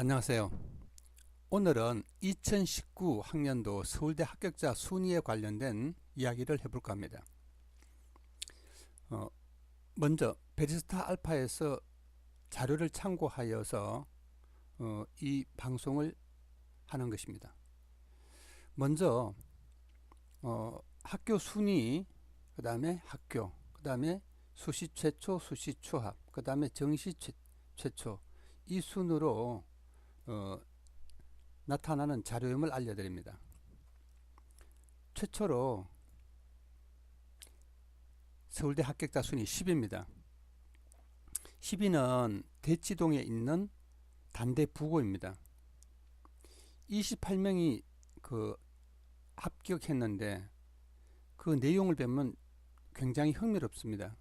안녕하세요. 오늘은 2019 학년도 서울대 합격자 순위에 관련된 이야기를 해볼까 합니다. 먼저 베리스타 알파에서 자료를 참고하여서 이 방송을 하는 것입니다. 먼저 학교 순위, 그 다음에 학교, 그 다음에 수시 최초, 수시 추합, 그 다음에 정시 최초, 이 순으로 나타나는 자료임을 알려드립니다. 최초로 서울대 합격자 순위 10위입니다. 10위는 대치동에 있는 단대 부고입니다. 28명이 합격했는데 그 내용을 보면 굉장히 흥미롭습니다.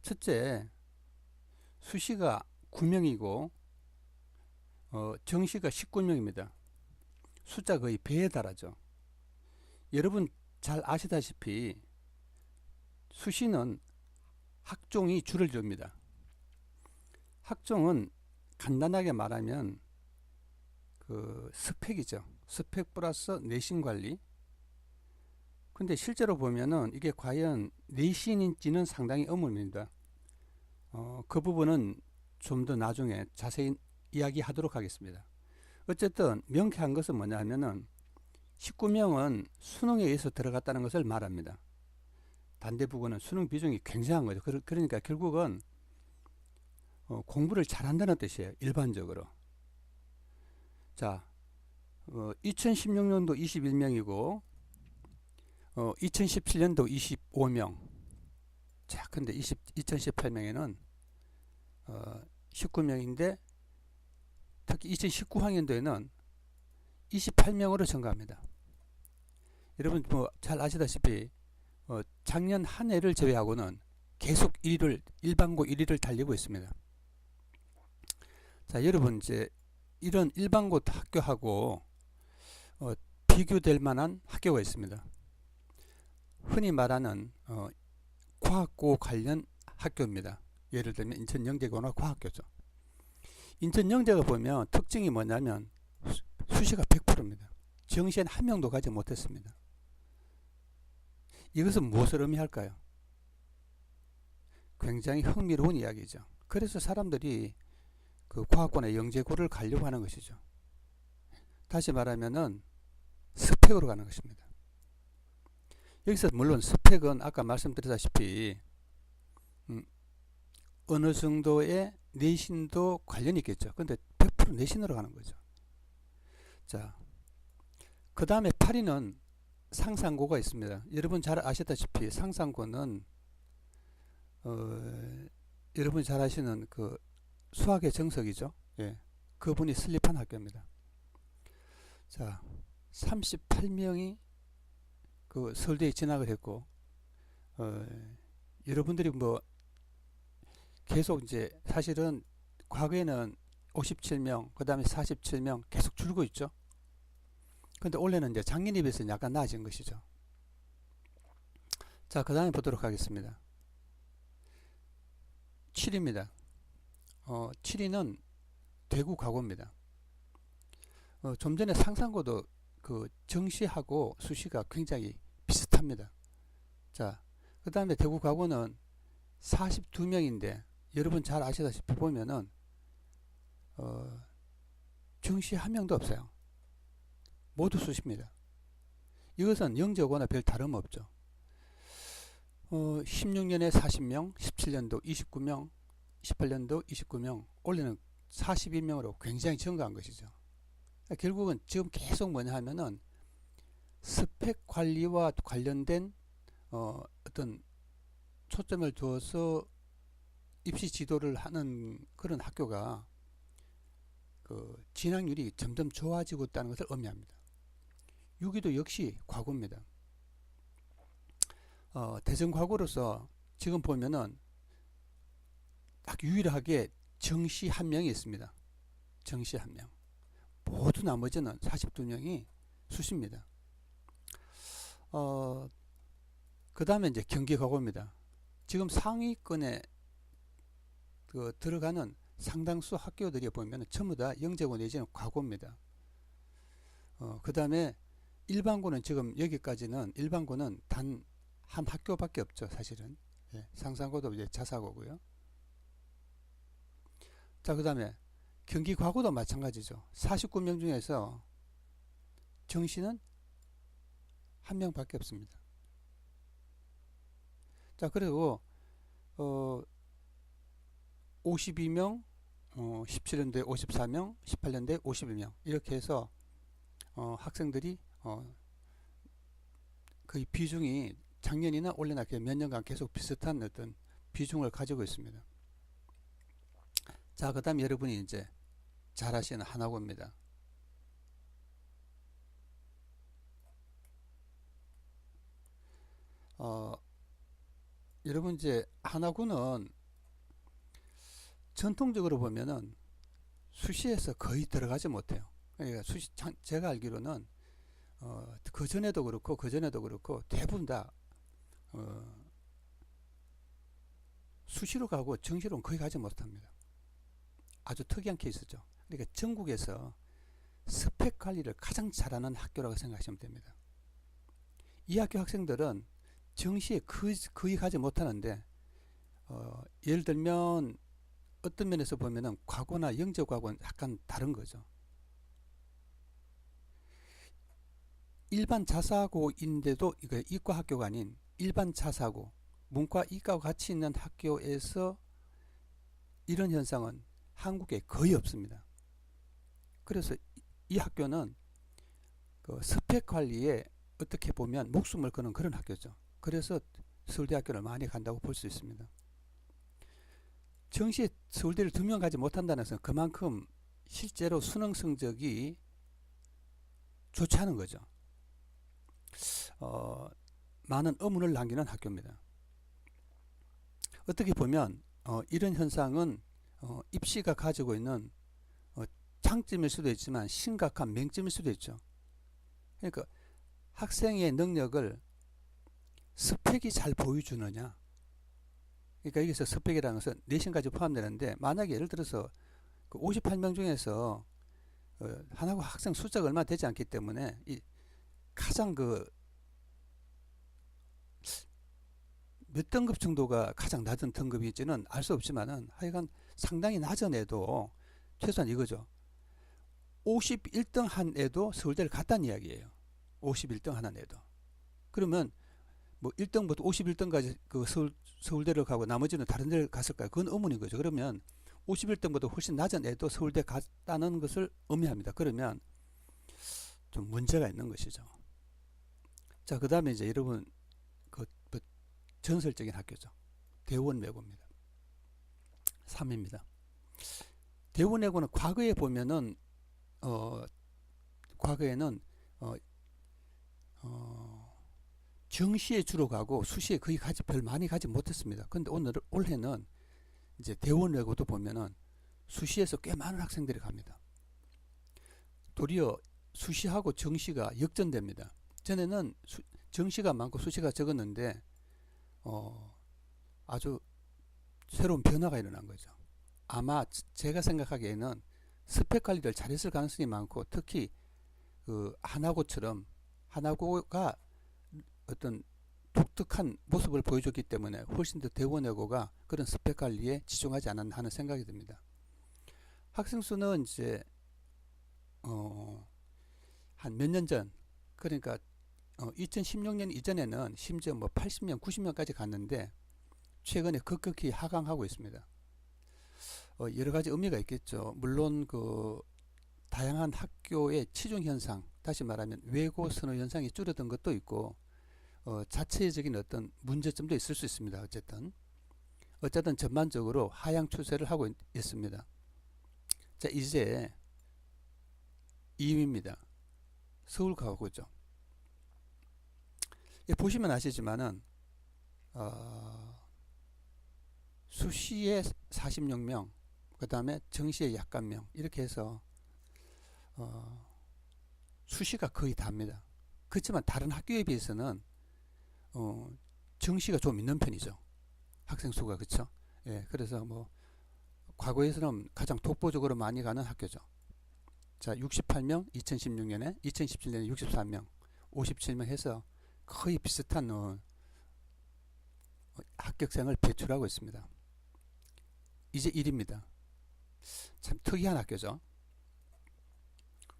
첫째, 수시가 9명이고 정시가 19명입니다. 숫자 거의 배에 달하죠. 여러분 잘 아시다시피 수시는 학종이 줄을 줍니다. 학종은 간단하게 말하면 스펙이죠. 스펙 플러스 내신 관리. 근데 실제로 보면은 이게 과연 내신인지는 상당히 의문입니다. 그 부분은 좀 더 나중에 자세히 이야기하도록 하겠습니다. 어쨌든 명쾌한 것은 뭐냐 하면은 19명은 수능에 의해서 들어갔다는 것을 말합니다. 단대부고는 수능 비중이 굉장한 거죠. 그러니까 결국은 공부를 잘한다는 뜻이에요. 일반적으로. 자, 2016년도 21명이고 2017년도 25명. 자, 근데 2018명에는 19명인데 특히 2019학년도에는 28명으로 증가합니다. 여러분 잘 아시다시피 작년 한 해를 제외하고는 계속 1위를 일반고 1위를 달리고 있습니다. 자, 여러분 이제 이런 일반고 학교하고 비교될 만한 학교가 있습니다. 흔히 말하는 과학고 관련 학교입니다. 예를 들면 인천영재고나 과학교죠. 인천영재가 보면 특징이 뭐냐면 수시가 100%입니다. 정시엔 한 명도 가지 못했습니다. 이것은 무엇을 의미할까요? 굉장히 흥미로운 이야기죠. 그래서 사람들이 그 과학고나 영재고를 가려고 하는 것이죠. 다시 말하면은 스펙으로 가는 것입니다. 여기서 물론 스펙은 아까 말씀드렸다시피 어느 정도의 내신도 관련이 있겠죠. 근데 100% 내신으로 가는 거죠. 자, 그 다음에 8위는 상상고가 있습니다. 여러분 잘 아시다시피 상상고는 여러분 잘 아시는 그 수학의 정석이죠. 예, 그분이 설립한 학교입니다. 자, 38명이 그 서울대에 진학을 했고 여러분들이 뭐 계속 이제 사실은 과거에는 57명, 그 다음에 47명 계속 줄고 있죠. 근데 올해는 이제 작년에 비해서 약간 나아진 것이죠. 자, 그 다음에 보도록 하겠습니다. 7위입니다. 7위는 대구 과고입니다. 좀 전에 상상고도 그 정시하고 수시가 굉장히 비슷합니다. 자, 그 다음에 대구 과고는 42명인데 여러분 잘 아시다시피 보면은 정시 한 명도 없어요. 모두 수시입니다. 이것은 영재고나 별 다름없죠. 16년에 40명, 17년도 29명, 18년도 29명, 올해는 42명으로 굉장히 증가한 것이죠. 결국은 지금 계속 뭐냐 하면은 스펙 관리와 관련된 어떤 초점을 두어서 입시 지도를 하는 그런 학교가 그 진학률이 점점 좋아지고 있다는 것을 의미합니다. 6위도 역시 과고입니다. 대전 과고로서 지금 보면은 딱 유일하게 정시 한 명이 있습니다. 정시 한 명. 모두 나머지는 42명이 수시입니다. 그 다음에 이제 경기 과고입니다. 지금 상위권에 들어가는 상당수 학교들이 보면 전부 다 영재고 내지는 과고입니다. 그 다음에 일반고는 지금 여기까지는 일반고는 단 한 학교밖에 없죠, 사실은. 예, 상산고도 이제 자사고고요. 자, 그 다음에 경기 과고도 마찬가지죠. 49명 중에서 정시는 한 명밖에 없습니다. 자, 그리고 52명, 17년도에 54명, 18년도에 51명 이렇게 해서 학생들이 거의 비중이 작년이나 올해나 몇 년간 계속 비슷한 어떤 비중을 가지고 있습니다. 자, 그 다음 여러분이 이제 잘 아시는 하나고입니다. 여러분 이제 하나고는 전통적으로 보면은 수시에서 거의 들어가지 못해요. 그러니까 수시, 제가 알기로는 그 전에도 그렇고 대부분 다 수시로 가고 정시로는 거의 가지 못합니다. 아주 특이한 케이스죠. 그러니까 전국에서 스펙 관리를 가장 잘하는 학교라고 생각하시면 됩니다. 이 학교 학생들은 정시에 거의 가지 못하는데 예를 들면 어떤 면에서 보면은 과고나 영재과고는 약간 다른 거죠. 일반 자사고인데도 이거 이과 학교가 아닌 일반 자사고, 문과 이과가 같이 있는 학교에서 이런 현상은 한국에 거의 없습니다. 그래서 이 학교는 그 스펙 관리에 어떻게 보면 목숨을 거는 그런 학교죠. 그래서 서울대학교를 많이 간다고 볼 수 있습니다. 정시에 서울대를 2명 가지 못한다는 것은 그만큼 실제로 수능 성적이 좋지 않은 거죠. 많은 의문을 남기는 학교입니다. 어떻게 보면 이런 현상은 입시가 가지고 있는 장점일 수도 있지만 심각한 맹점일 수도 있죠. 그러니까 학생의 능력을 스펙이 잘 보여주느냐. 그러니까 여기서 스펙이라는 것은 내신까지 포함되는데 만약에 예를 들어서 그 58명 중에서 하나고 학생 숫자가 얼마 되지 않기 때문에 가장 몇 등급 정도가 가장 낮은 등급일지는 알 수 없지만은 하여간 상당히 낮은 애도 최소한 이거죠. 51등 한 애도 서울대를 갔다는 이야기예요. 51등 하는 애도. 그러면 뭐 1등부터 51등까지 그 서울대를 가고 나머지는 다른 데를 갔을까요? 그건 의문인 거죠. 그러면 51등보다 훨씬 낮은 애도 서울대 갔다는 것을 의미합니다. 그러면 좀 문제가 있는 것이죠. 자, 그 다음에 이제 여러분 그 전설적인 학교죠. 대원외고입니다. 3입니다. 대원외고는 과거에 보면은 과거에는 정시에 주로 가고 수시에 거의 별 많이 가지 못했습니다. 근데 올해는 이제 대원외고도 보면은 수시에서 꽤 많은 학생들이 갑니다. 도리어 수시하고 정시가 역전됩니다. 전에는 정시가 많고 수시가 적었는데 아주 새로운 변화가 일어난 거죠. 아마 제가 생각하기에는 스펙 관리를 잘했을 가능성이 많고 특히 그 하나고가 어떤 독특한 모습을 보여줬기 때문에 훨씬 더 대원외고가 그런 스펙 관리에 치중하지 않았나 하는 생각이 듭니다. 학생 수는 이제 한 몇 년 전, 그러니까 2016년 이전에는 심지어 뭐 80명, 90명까지 갔는데 최근에 급격히 하강하고 있습니다. 여러 가지 의미가 있겠죠. 물론 그 다양한 학교의 치중 현상, 다시 말하면 외고 선호 현상이 줄어든 것도 있고 자체적인 어떤 문제점도 있을 수 있습니다. 어쨌든 전반적으로 하향 추세를 하고 있습니다. 자, 이제 2위입니다. 서울과고죠. 보시면 아시지만은 수시에 46명, 그 다음에 정시에 약간 명 이렇게 해서 수시가 거의 답니다. 그렇지만 다른 학교에 비해서는 정시가 좀 있는 편이죠. 학생 수가. 그렇죠? 예, 그래서 뭐 과거에서는 가장 독보적으로 많이 가는 학교죠. 자, 68명 2016년에, 2017년에 63명, 57명 해서 거의 비슷한 합격생을 배출하고 있습니다. 이제 1위입니다. 참 특이한 학교죠.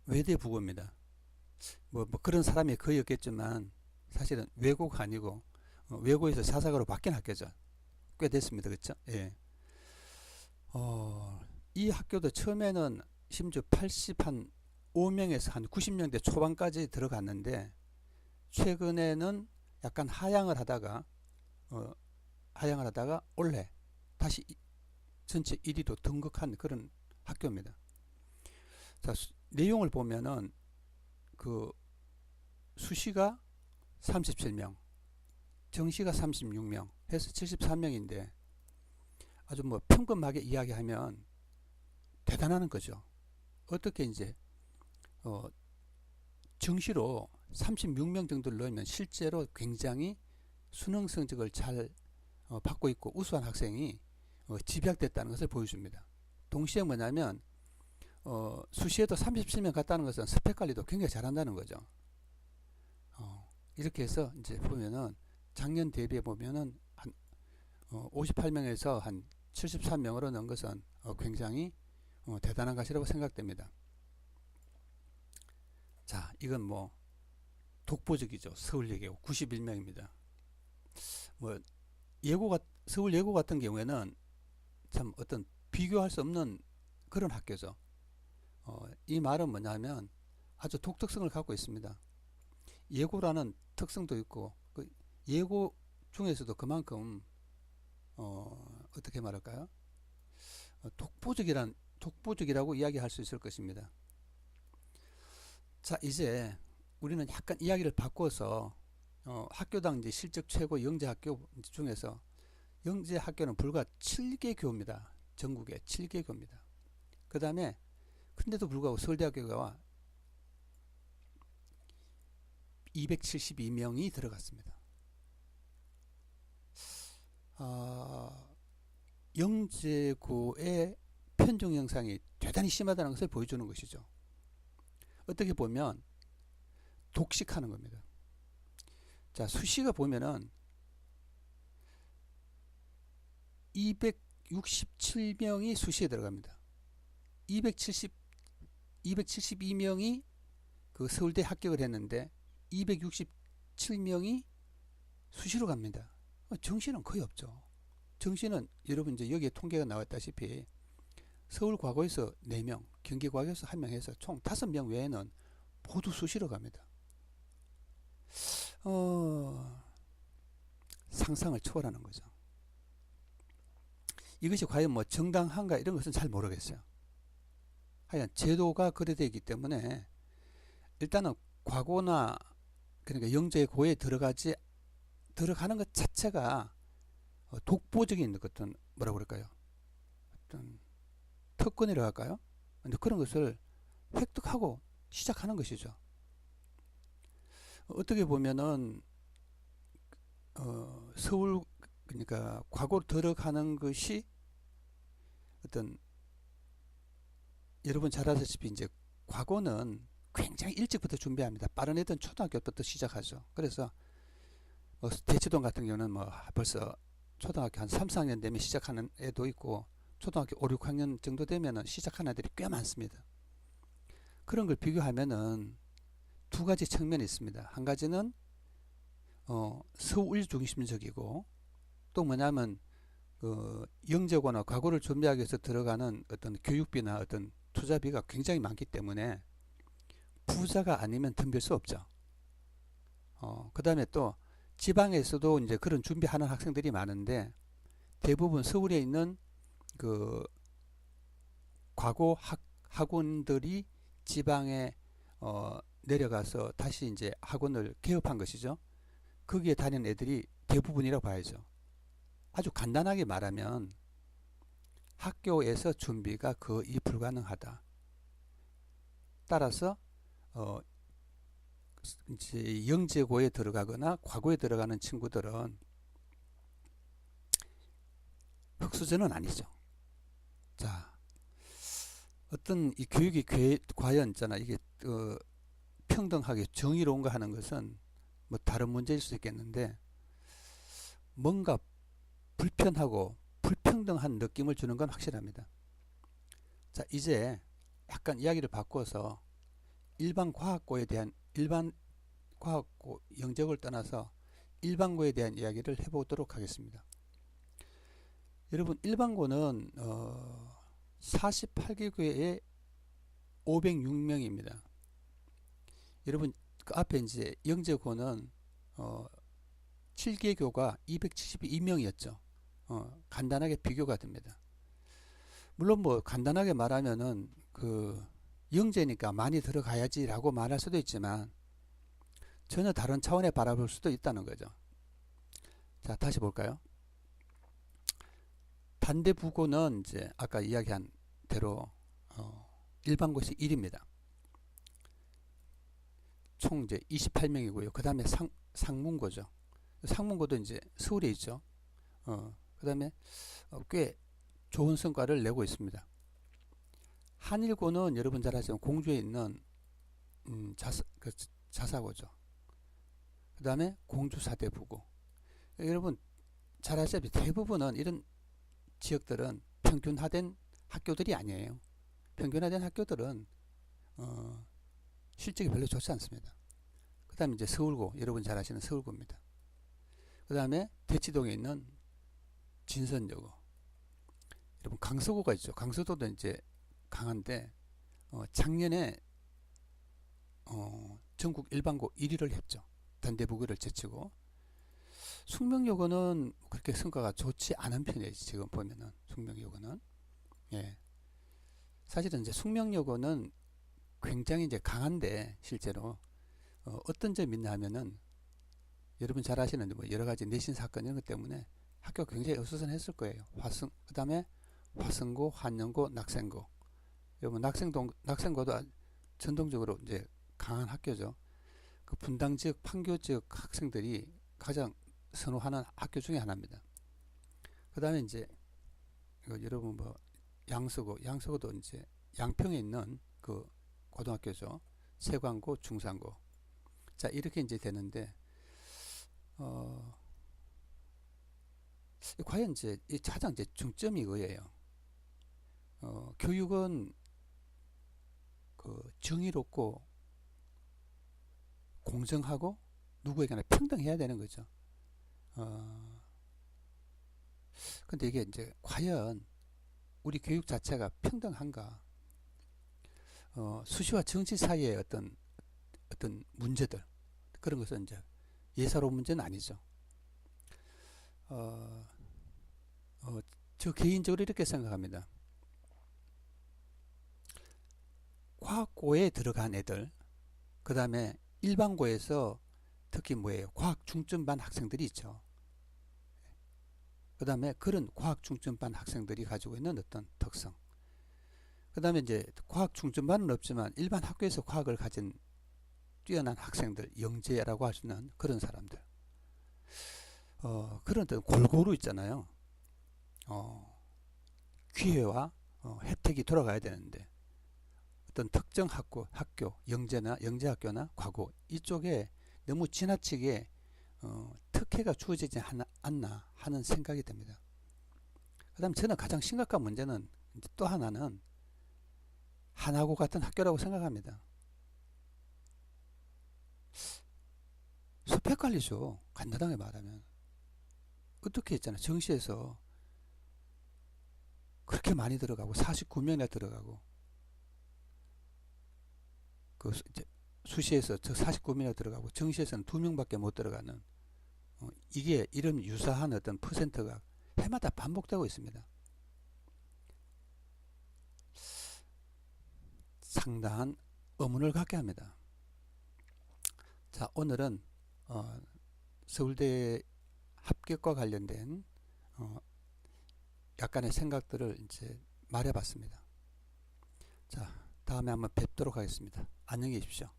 외대부고입니다. 뭐 그런 사람이 거의 없겠지만 사실은 외고가 아니고 외고에서 사사고로 바뀐 학교죠. 꽤 됐습니다. 그렇죠? 예. 이 학교도 처음에는 심지어 85명에서 한 90명대 초반까지 들어갔는데 최근에는 약간 하향을 하다가 올해 다시 전체 1위로 등극한 그런 학교입니다. 자, 내용을 보면은 그 수시가 37명, 정시가 36명 해서 73명인데 아주 뭐 평범하게 이야기하면 대단한 거죠. 어떻게 이제 정시로 36명 정도를 넣으면 실제로 굉장히 수능 성적을 잘 받고 있고 우수한 학생이 집약됐다는 것을 보여줍니다. 동시에 뭐냐면 수시에도 37명 갔다는 것은 스펙 관리도 굉장히 잘한다는 거죠. 이렇게 해서 이제 보면은 작년 대비해 보면은 한 58명에서 한 73명으로 넣은 것은 굉장히 대단한 것이라고 생각됩니다. 자, 이건 뭐 독보적이죠. 서울예고 91명입니다. 뭐 서울 예고 같은 경우에는 참 어떤 비교할 수 없는 그런 학교죠. 이 말은 뭐냐면 아주 독특성을 갖고 있습니다. 예고라는 특성도 있고 그 예고 중에서도 그만큼 어떻게 말할까요? 독보적이라고 이야기할 수 있을 것입니다. 자, 이제 우리는 약간 이야기를 바꿔서 학교당 이제 실적 최고 영재학교 중에서 영재학교는 불과 7개 교입니다. 전국에 7개 교입니다. 그 다음에 근데도 불구하고 서울대학교가 272명이 들어갔습니다. 영재고의 편중 현상이 대단히 심하다는 것을 보여주는 것이죠. 어떻게 보면 독식하는 겁니다. 자, 수시가 보면은 267명이 수시에 들어갑니다. 272명이 그 서울대 합격을 했는데 267명이 수시로 갑니다. 정시는 거의 없죠. 정시는 여러분 이제 여기에 통계가 나왔다시피 서울 과거에서 4명, 경기 과거에서 1명 해서 총 5명 외에는 모두 수시로 갑니다. 상상을 초월하는 거죠. 이것이 과연 뭐 정당한가 이런 것은 잘 모르겠어요. 하여간 제도가 그래 되기 때문에 일단은 과거나 그러니까 영재고에 들어가는 것 자체가 독보적인 어떤 뭐라고 그럴까요? 어떤 특권이라고 할까요? 근데 그런 것을 획득하고 시작하는 것이죠. 어떻게 보면은 서울 그러니까 과거로 들어가는 것이 어떤 여러분 잘 아시다시피 이제 과거는 굉장히 일찍부터 준비합니다. 빠른 애들은 초등학교부터 시작하죠. 그래서 대치동 같은 경우는 뭐 벌써 초등학교 한 3, 4학년 되면 시작하는 애도 있고 초등학교 5, 6학년 정도 되면 시작하는 애들이 꽤 많습니다. 그런 걸 비교하면은 두 가지 측면이 있습니다. 한 가지는 서울 중심적이고 또 뭐냐면 영재고나 과거를 준비하기 위해서 들어가는 어떤 교육비나 어떤 투자비가 굉장히 많기 때문에 부자가 아니면 덤빌 수 없죠. 그 다음에 또 지방에서도 이제 그런 준비하는 학생들이 많은데 대부분 서울에 있는 그 과거 학원들이 지방에 내려가서 다시 이제 학원을 개업한 것이죠. 거기에 다니는 애들이 대부분이라고 봐야죠. 아주 간단하게 말하면 학교에서 준비가 거의 불가능하다. 따라서 이제 영재고에 들어가거나 과거에 들어가는 친구들은 흑수저는 아니죠. 자, 어떤 이 교육이 과연 있잖아. 이게 평등하게 정의로운가 하는 것은 뭐 다른 문제일 수 있겠는데 뭔가 불편하고 불평등한 느낌을 주는 건 확실합니다. 자, 이제 약간 이야기를 바꿔서 일반 과학고 영역을 떠나서 일반고에 대한 이야기를 해보도록 하겠습니다. 여러분, 일반고는 48개국에 506명입니다. 여러분, 그 앞에 이제 영재고는 7개교가 272명이었죠. 간단하게 비교가 됩니다. 물론 뭐 간단하게 말하면은 그 영재니까 많이 들어가야지라고 말할 수도 있지만 전혀 다른 차원에 바라볼 수도 있다는 거죠. 자, 다시 볼까요? 단대부고는 이제 아까 이야기한 대로 일반고에서 1입니다. 총 이제 28명이고요. 그 다음에 상문고죠. 상문고도 이제 서울에 있죠. 그 다음에 꽤 좋은 성과를 내고 있습니다. 한일고는 여러분 잘 아시는 공주에 있는 자사고죠. 그 다음에 공주사대부고. 여러분 잘 아시다시피 대부분은 이런 지역들은 평균화된 학교들이 아니에요. 평균화된 학교들은 실적이 별로 좋지 않습니다. 그 다음에 이제 서울고, 여러분 잘 아시는 서울고입니다. 그 다음에 대치동에 있는 진선여고. 여러분 강서고가 있죠. 강서도도 이제 강한데 작년에 전국 일반고 1위를 했죠. 단대부고를 제치고. 숙명여고는 그렇게 성과가 좋지 않은 편이에요. 지금 보면은 숙명여고는. 예. 사실은 이제 숙명여고는 굉장히 이제 강한데 실제로 어떤 점이 있냐 하면은 여러분 잘 아시는 뭐 여러 가지 내신 사건 이런 것 때문에 학교가 굉장히 어수선했을 거예요. 그 다음에 화성고, 한영고, 낙생고. 여러분 낙생고도 전통적으로 이제 강한 학교죠. 그 분당 지역, 판교 지역 학생들이 가장 선호하는 학교 중에 하나입니다. 그 다음에 이제 여러분 뭐 양서고도 이제 양평에 있는 그 고등학교죠. 세관고, 중산고. 자, 이렇게 이제 되는데 과연 이제 가장 이제 중점이 이거예요. 교육은 그 정의롭고 공정하고 누구에게나 평등해야 되는 거죠. 근데 이게 이제 과연 우리 교육 자체가 평등한가? 수시와 정시 사이의 어떤 문제들, 그런 것은 이제 예사로운 문제는 아니죠. 저 개인적으로 이렇게 생각합니다. 과학고에 들어간 애들, 그 다음에 일반고에서 특히 뭐예요? 과학 중점반 학생들이 있죠. 그 다음에 그런 과학 중점반 학생들이 가지고 있는 어떤 특성. 그 다음에 이제 과학 중점반은 없지만 일반 학교에서 과학을 가진 뛰어난 학생들, 영재라고 할 수 있는 그런 사람들. 그런 어떤 골고루 있잖아요. 기회와 혜택이 돌아가야 되는데 어떤 특정 학교, 영재학교나 과고 이쪽에 너무 지나치게 특혜가 주어지지 않나 하는 생각이 듭니다. 그 다음 저는 가장 심각한 문제는 또 하나는 하나고 같은 학교라고 생각합니다. 스펙관리죠. 간단하게 말하면. 어떻게 했잖아요. 정시에서 그렇게 많이 들어가고 49명이나 들어가고 그 이제 수시에서 저 49명이나 들어가고 정시에서는 2명밖에 못 들어가는 이게 이런 유사한 어떤 퍼센트가 해마다 반복되고 있습니다. 상당한 의문을 갖게 합니다. 자, 오늘은 서울대 합격과 관련된 약간의 생각들을 이제 말해봤습니다. 자, 다음에 한번 뵙도록 하겠습니다. 안녕히 계십시오.